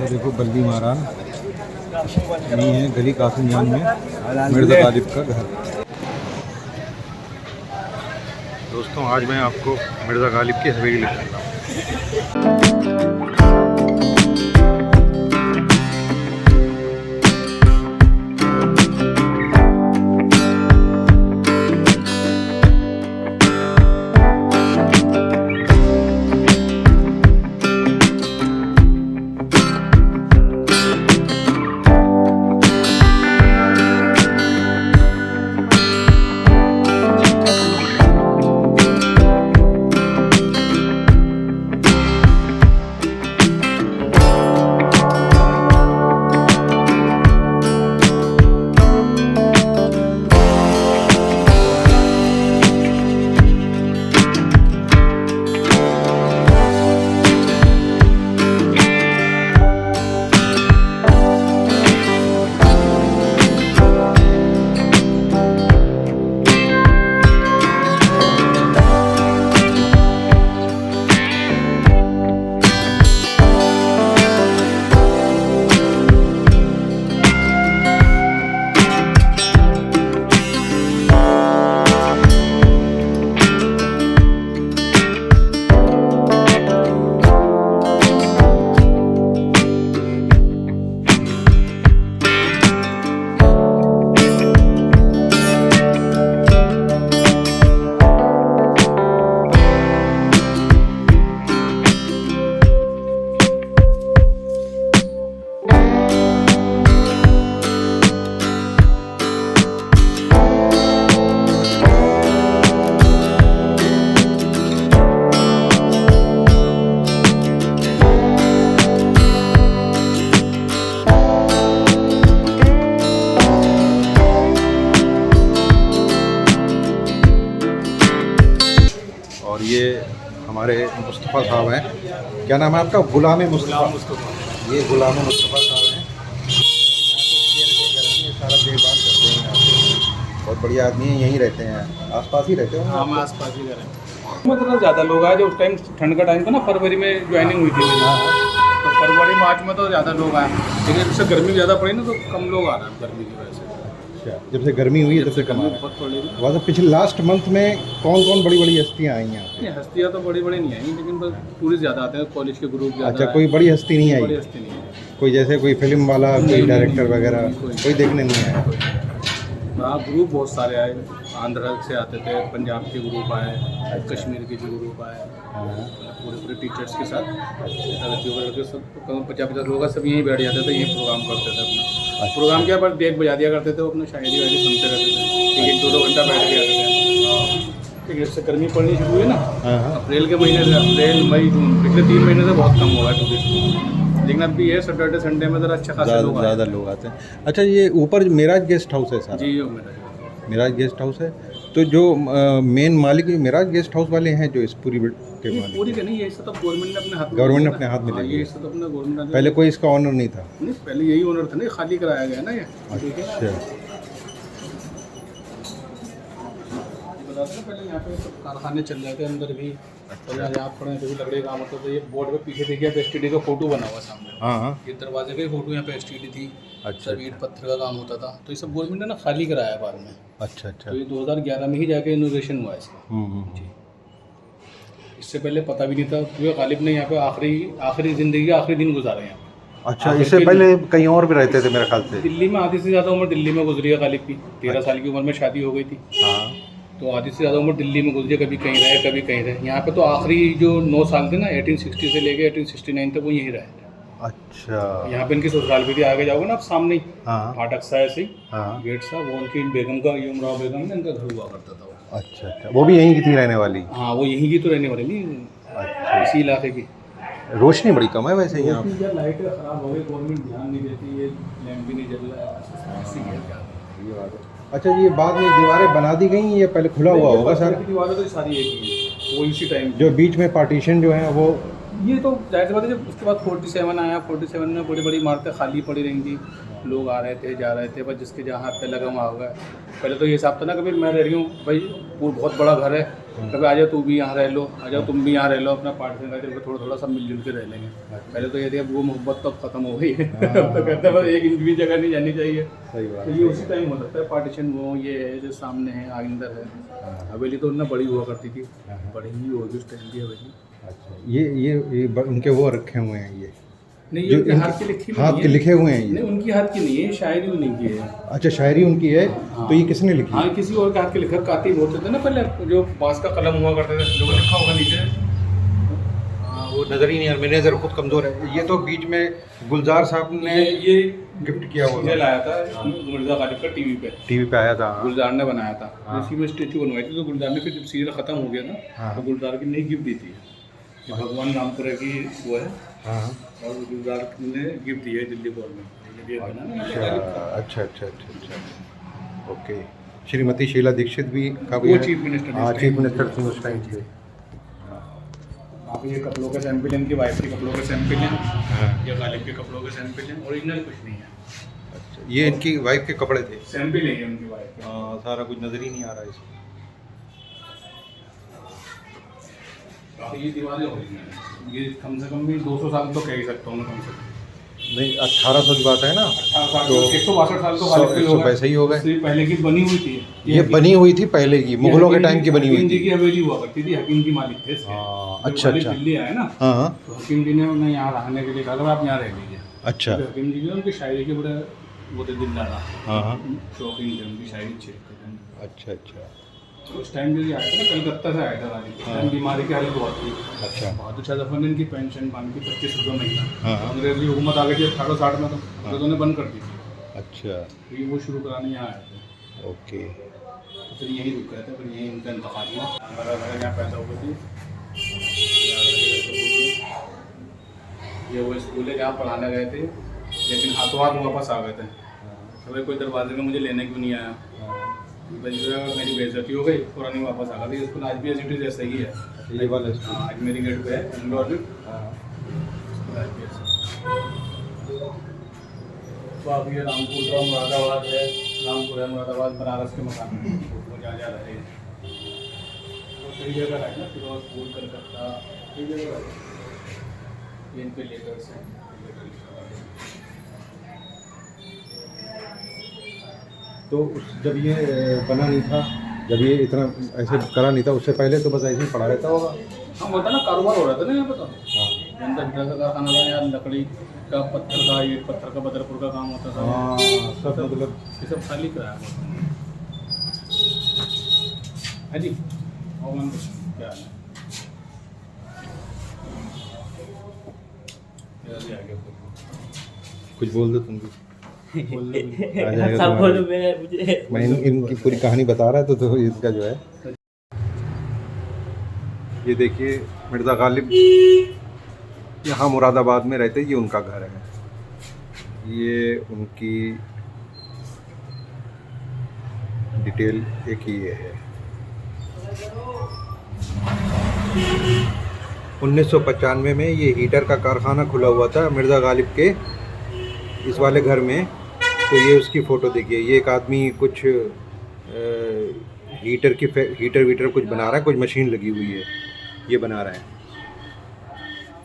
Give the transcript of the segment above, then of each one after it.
ये देखो बल्ली महारान यही है गली कासिम जान में मिर्ज़ा गालिब का घर। दोस्तों आज मैं आपको मिर्ज़ा गालिब की हवेली ले चल रहा हूँ। और ये हमारे मुस्तफ़ा साहब हैं, क्या नाम है आपका? गुलाम मुस्तफ़ा। ये गुलाम मुस्तफ़ा साहब हैं, ये सारा देखभाल करते हैं यहाँ पे। बहुत बढ़िया आदमी है, यहीं रहते हैं, आसपास ही रहते हैं। हाँ, मैं आसपास ही कर रहे हैं। मतलब ज़्यादा लोग आए, जो उस टाइम ठंड का टाइम था ना, फरवरी में ज्वाइनिंग हुई थी मेरी, तो फरवरी मार्च में तो ज़्यादा लोग आए, लेकिन जब से गर्मी ज़्यादा पड़ी ना तो कम लोग आ रहे हैं गर्मी की वजह से। जब से गर्मी हुई है तब से कम आ बहुत पड़ी ना। वैसे पिछले लास्ट मंथ में कौन कौन बड़ी बड़ी हस्तियाँ आई हैं? नहीं, हस्तियाँ तो बड़ी बड़ी नहीं आई, लेकिन बस टूरिस्ट ज़्यादा आते हैं, कॉलेज के ग्रुप ज़्यादा। अच्छा, कोई बड़ी हस्ती नहीं बड़ी आई? हस्ती नहीं है कोई जैसे कोई फिल्म वाला, कोई डायरेक्टर वगैरह कोई देखने नहीं आया? हाँ, ग्रुप बहुत सारे आए, आंध्र से आते थे, पंजाब के ग्रुप आए, कश्मीर के जो ग्रुप आए, पूरे पूरे टीचर्स के साथ लड़के सब 50-50 लोग सब यहीं बैठ जाते थे, यहीं प्रोग्राम करते थे अपना। प्रोग्राम क्या पर डेक बजा दिया करते थे, वो अपना शायरी वायरी सुनते रहते थे, 1-2 घंटा बैठ के आते थे। ठीक है, जब से गर्मी पड़नी शुरू हुई ना, अप्रैल के महीने से, अप्रैल मई जून, पिछले 3 महीने से बहुत कम हुआ है टूरिस्ट, लेकिन अभी ये सैटरडे संडे में ज़रा अच्छा खासा लोग ज़्यादा लोग आते हैं। अच्छा, ये ऊपर मेराज गेस्ट हाउस है सारा? जी, ये मेराज गेस्ट हाउस है। तो जो मेन मालिक मेराज गेस्ट हाउस वाले हैं, जो इस पूरी के मालिक? पूरी के नहीं, ये सब तो गवर्नमेंट ने अपने हाथ में, गवर्नमेंट ने अपने हाथ में ले लिया। ये सब तो अपना गवर्नमेंट, पहले कोई इसका ऑनर नहीं था? नहीं, पहले यही ओनर था ना, ये खाली कराया गया ना ये। ठीक है, अच्छा, बताते हैं पहले यहाँ पे सब कारखाने चल रहे थे अंदर भी, और यहाँ पड़े कभी लकड़ी काम होता था। ये बोर्ड पे पीछे देखिए आप STD का फोटो बना हुआ सामने। हाँ, ये दरवाजे का ही फोटो, यहाँ पे STD थी। अच्छा, सब ईंट पत्थर का काम होता था, तो ये सब गवर्नमेंट ने ना खाली कराया बाद में। अच्छा, अच्छा। तो ये 2011 में ही जाके इनोग्रेशन हुआ इसका। जी, इससे पहले पता भी नहीं था, क्योंकि गालिब ने यहाँ पे आखिरी ज़िंदगी के आखिरी दिन गुजारे हैं। अच्छा, इससे पहले कहीं और भी रहते थे मेरे ख्याल से? दिल्ली में आधी से ज़्यादा उम्र दिल्ली में गुजरी है गालिब की। 13 साल की उम्र में शादी हो गई थी। हाँ, तो आधी से ज़्यादा उम्र दिल्ली में गुजरी, कभी कहीं रहे कभी कहीं रहे। यहाँ पे तो आखिरी जो 9 साल थे ना, 1860 से लेके 1869 तक वो यहीं रहे। अच्छा। यहाँ पे इनकी ससुराल भी थी, आगे जाओगे ना आप सामने ही, हाँ, फाटक सा ऐसे ही, हाँ। गेट सा, वो उनकी बेगम का, यमराव बेगम ने इनका घर हुआ करता था वो। अच्छा, अच्छा, वो भी यहीं की थी रहने वाली? हाँ, वो यहीं की तो रहने वाली नहीं, अच्छा। इसी इलाके की। रोशनी बड़ी कम है वैसे यहाँ? लाइटें खराब हो गई, गवर्नमेंट ध्यान नहीं देती, ये लैंप भी नहीं जल रहा है, ऐसी है क्या। ये बात है। अच्छा, ये बाद में दीवारें बना दी गई, ये पहले खुला हुआ होगा सर? दीवारें तो सारी एक ही है, वो इसी टाइम जो बीच में पार्टीशन जो है वो? ये तो जाहिर सी बात है, जब उसके बाद 47 आया, 47 में बड़ी बड़ी इमारतें खाली पड़ी रही थी, लोग आ रहे थे जा रहे थे, बस जिसके जहाँ हाथ पे लगा वहाँ हो गया। पहले तो ये हिसाब था ना, कभी मैं रह रही हूँ भाई, बहुत बड़ा घर है, कभी आ जाओ तू भी यहाँ रह लो, आ जाओ तुम भी यहाँ रह लो, अपना पार्टनर रहते हुए थोड़ा थोड़ा सब मिलजुल के रह लेंगे। पहले तो ये थी, अब वो मोहब्बत तो अब खत्म हो गई है। अब तो कहते हैं बस एक इंच भी जगह नहीं जानी चाहिए। सही बात तो ये उसी टाइम हो सकता है पार्टीशन, वो ये है जो सामने है अंदर है। हवेली तो उनने बड़ी हुआ करती थी, बड़ी ही होगी उस टाइम की हवेली। अच्छा, ये उनके वो रखे हुए हैं ये नहीं, जो ये उनके इनके हाथ के लिखी हाथ के लिखे हुए हैं नहीं, ये? उनकी हाथ की नहीं है, शायरी उन्हीं की है। अच्छा, शायरी उनकी है। हाँ। तो ये किसने लिखी? हाँ, किसी और के हाथ के लिखा, कातिब होते थे ना पहले, जो बांस का कलम हुआ करते थे, जो लिखा होगा नीचे। हाँ, वो नज़र ही नहीं आ रहा, मेरी नज़र खुद कमज़ोर है। ये तो बीच में गुलजार साहब ने ये गिफ्ट किया हुआ ये लाया था मिर्जा गालिब का टीवी पे आया था। गुलजार ने बनाया था। हाँ। इसी में स्टेचू बनवाई थी, तो गुलजार ने फिर जब सीरियल खत्म हो गया ना, हाँ। तो गुलजार की नई गिफ्ट दी थी। ये भगवान रामपुरा की वो है, हाँ, और गुलजार ने गिफ्ट दी है दिल्ली बोर्ड में। ये बना ना मिर्जा गालिब का। अच्छा। ओके। श्रीमती शीला दीक्षित भी का भी वो है? चीफ मिनिस्टर हाँ, थे। चीफ मिनिस्टर थी उस टाइम पे। आप ये कपड़ों के सैंपल, इनकी वाइफ के कपड़ों के सैंपल हैं, हाँ। ये गालिब के कपड़ों के सैंपल हैं, ओरिजिनल कुछ नहीं है, अच्छा, ये इनकी वाइफ के कपड़े थे? सैंपल है ये उनकी वाइफ के। हाँ, सारा कुछ नज़र ही नहीं आ रहा है इसमें। तो ये दीवारें ओरिजिनल हैं, ये कम से कम भी 200 साल तो कह ही सकता हूँ मैं, कम से कम। नहीं, 1800 की बात है ना? 18 साल तो 162 साल तो गालिब के हो गए। वैसे ही हो गए। इससे पहले की बनी हुई थी ये बनी हुई थी पहले की, मुगलों के टाइम की बनी हुई हकीम जी थी। की हवेली हुआ करती थी, हकीम जी मालिक थे इसके। हाँ, जब अच्छा, गालिब अच्छा। दिल्ली आए ना, हाँ, तो हकीम जी ने उन्हें यहाँ रहने के लिए कहा कि आप यहाँ रह लीजिए। अच्छा। तो हकीम जी ने उनकी शायरी के बड़े वो थे, दिलदार हाँ, शौकीन थे, उनकी शायरी अच्छी लगती थी। अच्छा। तो उस टाइम जो ये आया था ना, कलकत्ता से आया था गालिब, उस टाइम बीमारी की हालत बहुत थी। अच्छा। बहुत अच्छा दफा ने इनकी पेंशन बंद की, 25 रुपये महीना। हाँ। अंग्रेजी हुकूमत आ गई थी 1860 में, तो अंग्रेजों ने बंद कर दी थी। अच्छा, फिर वो शुरू कराने यहाँ आए थे, ओके। तो फिर यहीं रुक गए थे, फिर यहीं उनका इंतकाल हुआ। हमारा घर यहाँ पैदा हुई थी, ये वो स्कूल है जहाँ पढ़ाने गए थे, लेकिन हाथों हाथ वापस आ गए थे। तो भाई कोई दरवाजे में मुझे लेने क्यों नहीं आया, भाई जो है मेरी बेइज्जती हो गई, पुरानी वापस आ गई। स्कूल आज भी एज इट इज ऐसा ही है। ये वाला स्कूल? हाँ, आज मेरी गेट पे है इंडोर में। तो अब ये रामपुर का मुरादाबाद है, रामपुर है मुरादाबाद, बनारस के मकान वो जा रहे हैं। तो कई जगह है ना, फिरोजपुर, कलकत्ता, कई जगह है। इनके लेटर्स हैं। तो जब ये बना नहीं था, जब ये इतना ऐसे करा नहीं था, उससे पहले तो बस ऐसे ही पड़ा रहता होगा? हाँ, होता ना, कारोबार हो रहा था ना यहाँ पे। तो हाँ, जनता हीरा का कारखाना था यहाँ, लकड़ी का, पत्थर का, ईंट पत्थर का, बदरपुर का काम होता था। हाँ, सब मतलब ये सब खाली कराया है जी। और मैम क्या है, ये आ गया कुछ बोल दो तुम भी। बोल दो। आ जाएगा सब तुम्हारा। बोलो, मुझे मैं इनकी पूरी कहानी बता रहा था, तो इसका जो है, ये देखिए मिर्ज़ा गालिब यहाँ मुरादाबाद में रहते, ये उनका घर है। ये उनकी डिटेल एक ही ये है। 1995 में ये हीटर का कारखाना खुला हुआ था मिर्ज़ा गालिब के इस वाले घर में। तो ये उसकी फ़ोटो देखिए, ये एक आदमी कुछ हीटर वीटर कुछ बना रहा है, कुछ मशीन लगी हुई है, ये बना रहा है।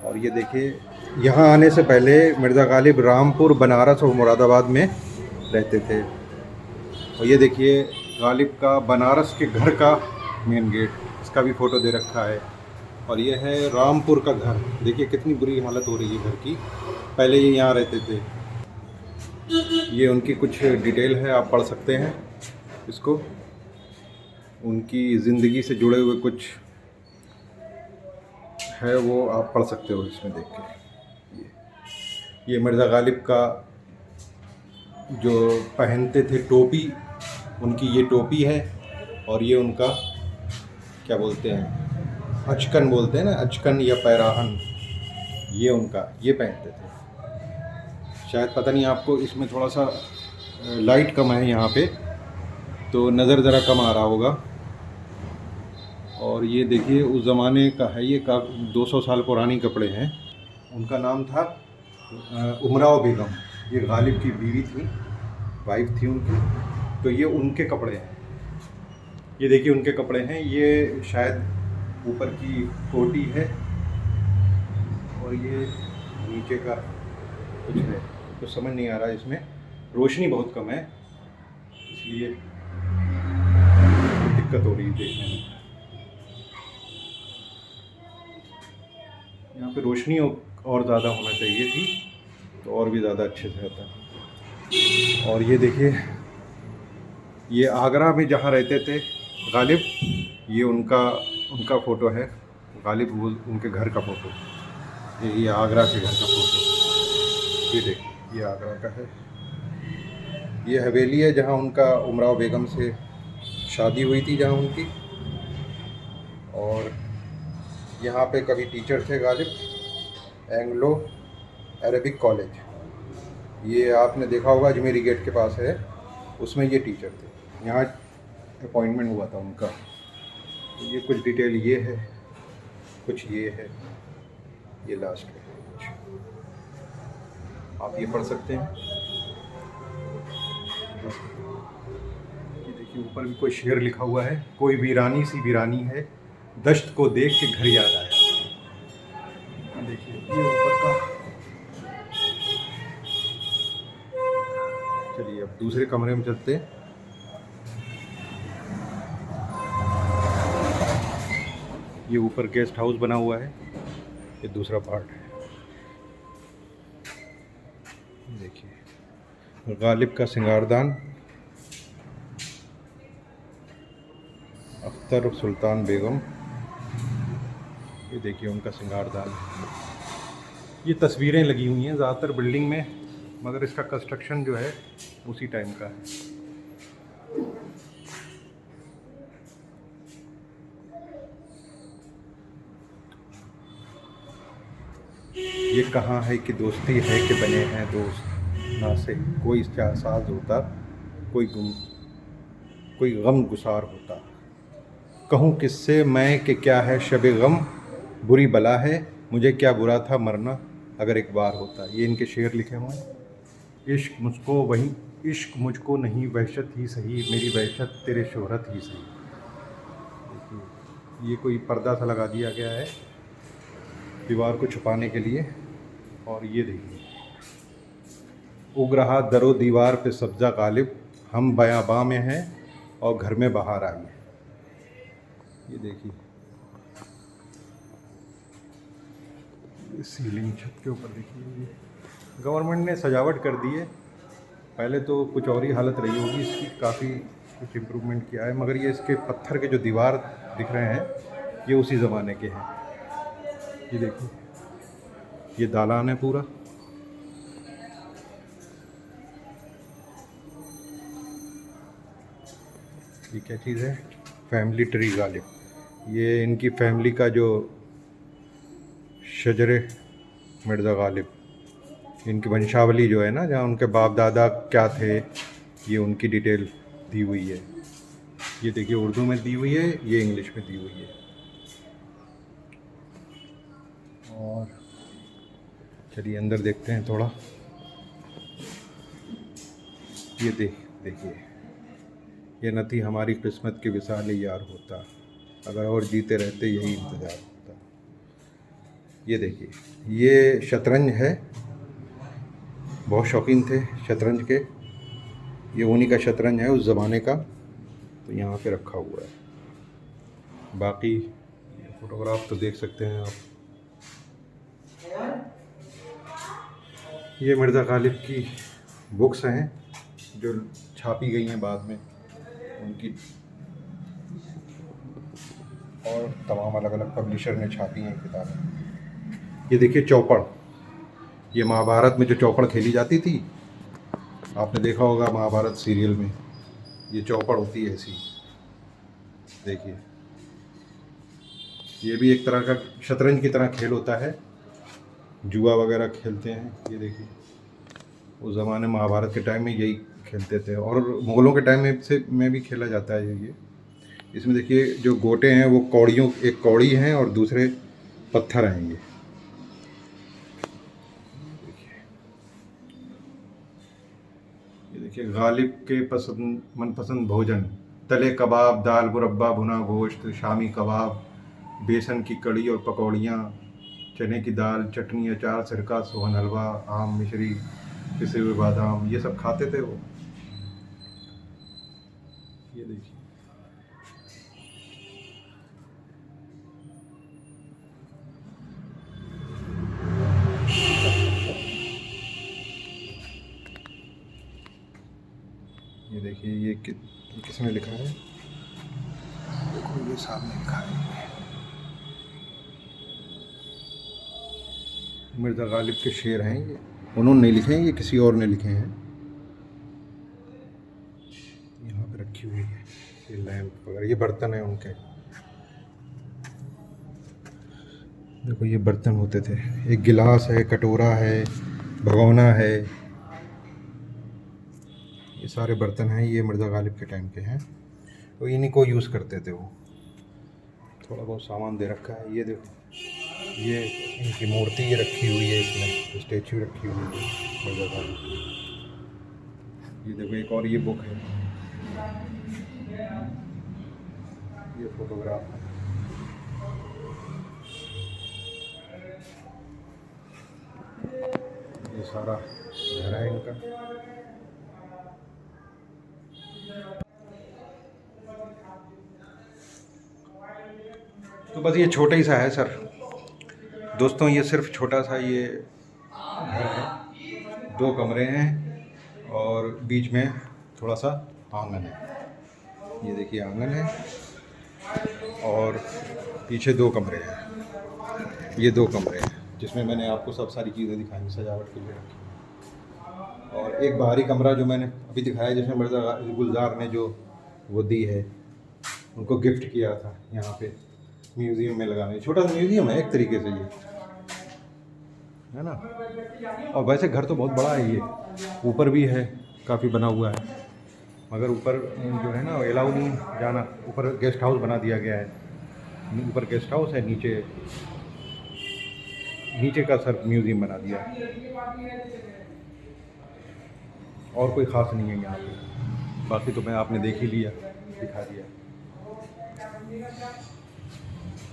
और ये देखिए, यहाँ आने से पहले मिर्ज़ा गालिब रामपुर, बनारस और मुरादाबाद में रहते थे। और ये देखिए गालिब का बनारस के घर का मेन गेट, इसका भी फ़ोटो दे रखा है। और ये है रामपुर का घर, देखिए कितनी बुरी हालत हो रही है घर की। पहले ये यहाँ रहते थे। ये उनकी कुछ डिटेल है, आप पढ़ सकते हैं इसको। उनकी ज़िंदगी से जुड़े हुए कुछ है, वो आप पढ़ सकते हो इसमें देख के। ये मिर्ज़ा गालिब का जो पहनते थे टोपी, उनकी ये टोपी है। और ये उनका क्या बोलते हैं, अचकन बोलते हैं ना, अचकन या पैराहन, ये उनका ये पहनते थे। शायद पता नहीं आपको, इसमें थोड़ा सा लाइट कम है यहाँ पे, तो नज़र ज़रा कम आ रहा होगा। और ये देखिए उस ज़माने का है, ये 200 साल पुरानी कपड़े हैं। उनका नाम था उमराव बेगम, ये गालिब की बीवी थी, वाइफ थी उनकी। तो ये उनके कपड़े हैं। ये देखिए उनके कपड़े हैं, ये शायद ऊपर की कोटी है और ये नीचे का कुछ है, कुछ समझ नहीं आ रहा है, इसमें रोशनी बहुत कम है इसलिए दिक्कत हो रही है देखने में। यहाँ पे रोशनी और ज़्यादा होना चाहिए थी तो और भी ज़्यादा अच्छे से होता। और ये देखिए, ये आगरा में जहाँ रहते थे गालिब, ये उनका फ़ोटो है। गालिब वो उनके घर का फ़ोटो, ये आगरा के घर का फ़ोटो। ये देखिए, ये आगरा का है। ये हवेली है जहाँ उनका उमराव बेगम से शादी हुई थी, जहाँ उनकी। और यहाँ पे कभी टीचर थे गालिब, एंग्लो अरेबिक कॉलेज। ये आपने देखा होगा अजमेरी गेट के पास है, उसमें ये टीचर थे। यहाँ अपॉइंटमेंट हुआ था उनका। ये कुछ डिटेल ये है, कुछ ये है, ये लास्ट है कुछ, आप ये पढ़ सकते हैं। ये देखिए ऊपर भी कोई शेर लिखा हुआ है, कोई वीरानी सी वीरानी है, दश्त को देख के घर याद आया। देखिए ये ऊपर का। चलिए अब दूसरे कमरे में चलते हैं। ये ऊपर गेस्ट हाउस बना हुआ है, ये दूसरा पार्ट है। देखिए गालिब का सिंगारदान, अख्तर सुल्तान बेगम। ये देखिए उनका सिंगारदान। ये तस्वीरें लगी हुई हैं ज़्यादातर बिल्डिंग में, मगर इसका कंस्ट्रक्शन जो है उसी टाइम का है। ये कहाँ है कि दोस्ती है कि बने हैं दोस्त, ना से कोई साज होता, कोई गम गुसार होता। कहूँ किससे मैं कि क्या है शब गम, बुरी बला है, मुझे क्या बुरा था मरना अगर एक बार होता। ये इनके शेर लिखे हुए हैं। इश्क मुझको नहीं वहशत ही सही, मेरी वहशत तेरे शोहरत ही सही। देखिए ये कोई पर्दा सा लगा दिया गया है दीवार को छुपाने के लिए। और ये देखिए, उग रहा दरो दीवार पे सब्जा गालिब, हम बयाबां में हैं और घर में बाहर आई है। ये देखिए सीलिंग छत के ऊपर देखिए, गवर्नमेंट ने सजावट कर दी है। पहले तो कुछ और ही हालत रही होगी इसकी, काफ़ी कुछ इम्प्रूवमेंट किया है। मगर ये इसके पत्थर के जो दीवार दिख रहे हैं ये उसी ज़माने के हैं। ये देखिए ये दालान है पूरा। ये क्या चीज़ है? Family tree Ghalib. ये इनकी फैमिली का जो शजरे मिर्ज़ा गालिब, इनकी वंशावली जो है ना, जहाँ उनके बाप दादा क्या थे, ये उनकी डिटेल दी हुई है। ये देखिए उर्दू में दी हुई है, ये इंग्लिश में दी हुई है। और चलिए अंदर देखते हैं थोड़ा। ये देखिए, ये न थी हमारी किस्मत के विसाल यार होता, अगर और जीते रहते यही इंतज़ार होता। ये देखिए ये शतरंज है, बहुत शौकीन थे शतरंज के। ये उन्हीं का शतरंज है उस ज़माने का, तो यहाँ पे रखा हुआ है। बाकी फोटोग्राफ तो देख सकते हैं आप। ये मिर्ज़ा गालिब की बुक्स हैं जो छापी गई हैं बाद में उनकी, और तमाम अलग अलग पब्लिशर ने छापी हैं किताबें। ये देखिए चौपड़, ये महाभारत में जो चौपड़ खेली जाती थी, आपने देखा होगा महाभारत सीरियल में, ये चौपड़ होती है ऐसी। देखिए ये भी एक तरह का शतरंज की तरह खेल होता है, जुआ वगैरह खेलते हैं। ये देखिए उस ज़माने महाभारत के टाइम में यही खेलते थे, और मुग़लों के टाइम में भी खेला जाता है ये। इसमें देखिए जो गोटे हैं वो कौड़ियों, एक कौड़ी हैं और दूसरे पत्थर हैं। ये देखिए गालिब के मनपसंद भोजन, तले कबाब, दाल मुरब्बा, भुना गोश्त, शामी कबाब, बेसन की कड़ी और पकौड़ियाँ, चने की दाल, चटनी, अचार, सिरका, सोहन हलवा, आम, मिश्री, पिसे हुए बादाम, ये सब खाते थे वो। ये देखिए, ये देखिए, ये किसने लिखा है? देखो ये सामने लिखा है, मिर्ज़ा गालिब के शेर हैं ये। उन्होंने नहीं लिखे हैं, ये किसी और ने लिखे हैं। यहाँ पे रखी हुई है ये लैंप वगैरह, ये बर्तन है उनके। देखो ये बर्तन होते थे, एक गिलास है, कटोरा है, भगोना है, ये सारे बर्तन हैं, ये मिर्ज़ा गालिब के टाइम के हैं, तो इन्हीं को यूज़ करते थे वो। थोड़ा बहुत सामान दे रखा है, ये देखो, ये इनकी मूर्ति ये रखी हुई है, इसमें स्टैचू रखी हुई है मिर्ज़ा गालिब की। ये देखो एक और ये बुक है, ये फोटोग्राफ है। ये सारा घर है इनका। तो बस ये छोटा ही सा है सर दोस्तों, ये सिर्फ छोटा सा ये घर है, 2 कमरे हैं और बीच में थोड़ा सा आंगन है। ये देखिए आंगन है और पीछे 2 कमरे हैं, ये 2 कमरे हैं जिसमें मैंने आपको सब सारी चीज़ें दिखाई सजावट के लिए रखी। और एक बाहरी कमरा जो मैंने अभी दिखाया, जिसमें मिर्ज़ा गुलजार ने जो वो दी है, उनको गिफ्ट किया था, यहाँ पे म्यूज़ियम में लगाने। छोटा सा म्यूज़ियम है एक तरीके से ये, है ना। और वैसे घर तो बहुत बड़ा है, ये ऊपर भी है, काफ़ी बना हुआ है, मगर ऊपर जो है ना अलाउ नहीं जाना। ऊपर गेस्ट हाउस बना दिया गया है, ऊपर गेस्ट हाउस है, नीचे का सर म्यूज़ियम बना दिया है। और कोई ख़ास नहीं है यहाँ पे, बाकी तो मैं आपने देख ही लिया, दिखा दिया।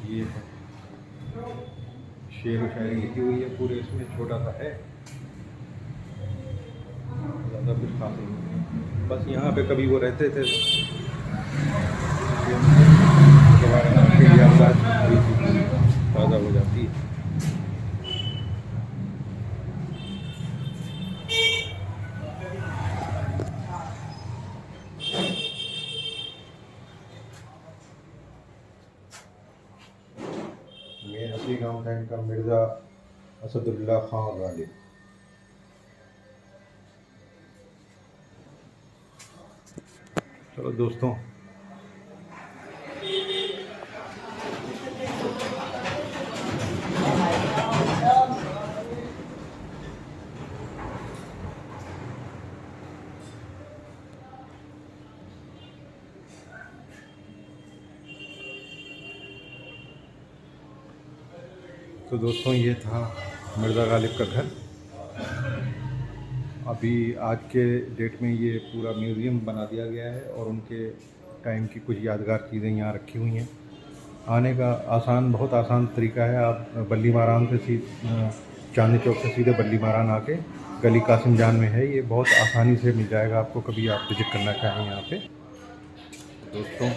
ये है, शेर व शायरी लिखी हुई है पूरे इसमें, छोटा सा है, ज़्यादा कुछ खास नहीं। बस यहाँ पे कभी वो रहते थे, ताज़ा हो जाती है। मेन असली गाँव था इनका मिर्ज़ा असदुल्ला खां गालिब। चलो दोस्तों, ये था मिर्ज़ा गालिब का घर। अभी आज के डेट में ये पूरा म्यूज़ियम बना दिया गया है और उनके टाइम की कुछ यादगार चीज़ें यहाँ रखी हुई हैं। आने का बहुत आसान तरीका है, आप बल्ली मारान से चांदनी चौक से सीधे बल्ली मारान आके गली कासिम जान में है, ये बहुत आसानी से मिल जाएगा आपको, कभी आप विजिट करना चाहें यहाँ पे। दोस्तों,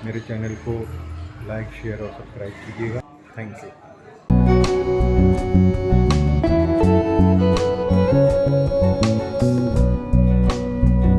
मेरे चैनल को लाइक, शेयर और सब्सक्राइब कीजिएगा। Thank you.